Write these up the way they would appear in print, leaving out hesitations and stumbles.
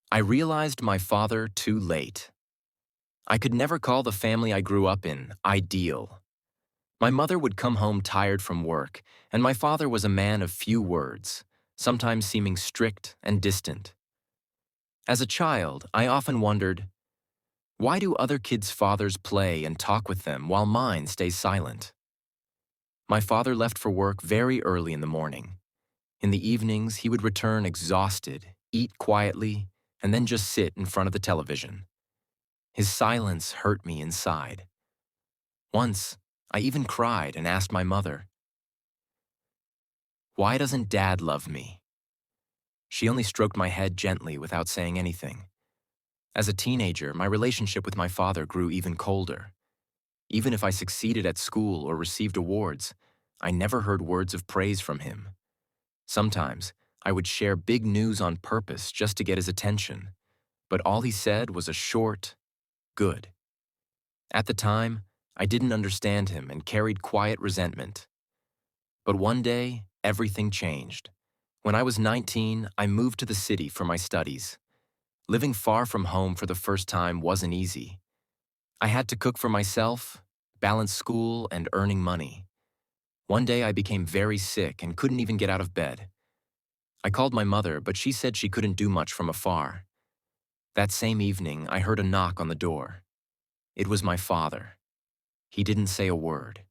I realized my father too late. I could never call the family I grew up in ideal. My mother would come home tired from work, and my father was a man of few words, sometimes seeming strict and distant. As a child, I often wondered, why do other kids' fathers play and talk with them while mine stays silent? My father left for work very early in the morning. In the evenings, he would return exhausted, eat quietly, and then just sit in front of the television. His silence hurt me inside. Once, I even cried and asked my mother, "Why doesn't Dad love me?" She only stroked my head gently without saying anything. As a teenager, my relationship with my father grew even colder. Even if I succeeded at school or received awards, I never heard words of praise from him. Sometimes, I would share big news on purpose just to get his attention, but all he said was a short, "Good." At the time, I didn't understand him and carried quiet resentment. But one day, everything changed. When I was 19, I moved to the city for my studies. Living far from home for the first time wasn't easy. I had to cook for myself, balance school, and earning money. One day I became very sick and couldn't even get out of bed. I called my mother, but she said she couldn't do much from afar. That same evening, I heard a knock on the door. It was my father. He didn't say a word.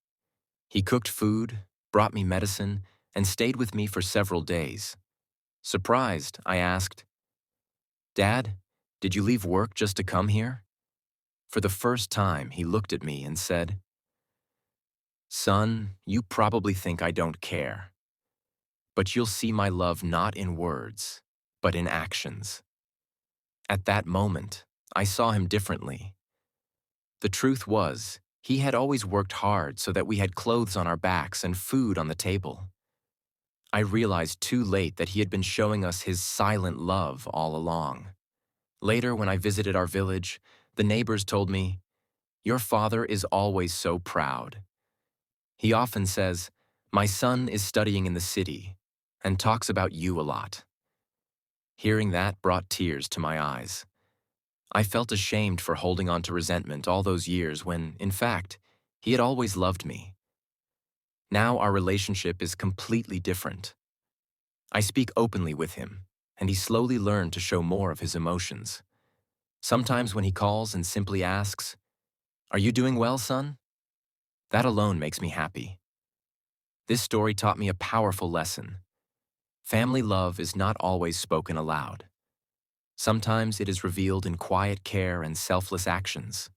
He cooked food, brought me medicine, and stayed with me for several days. Surprised, I asked, "Dad, did you leave work just to come here?" For the first time, he looked at me and said, "Son, you probably think I don't care, but you'll see my love not in words, but in actions." At that moment, I saw him differently. The truth was, he had always worked hard so that we had clothes on our backs and food on the table. I realized too late that he had been showing us his silent love all along. Later, when I visited our village, the neighbors told me, "Your father is always so proud. He often says, 'My son is studying in the city,' and talks about you a lot." Hearing that brought tears to my eyes. I felt ashamed for holding on to resentment all those years when, in fact, he had always loved me. Now our relationship is completely different. I speak openly with him, and he slowly learned to show more of his emotions. Sometimes when he calls and simply asks, "Are you doing well, son?" That alone makes me happy. This story taught me a powerful lesson. Family love is not always spoken aloud. Sometimes it is revealed in quiet care and selfless actions.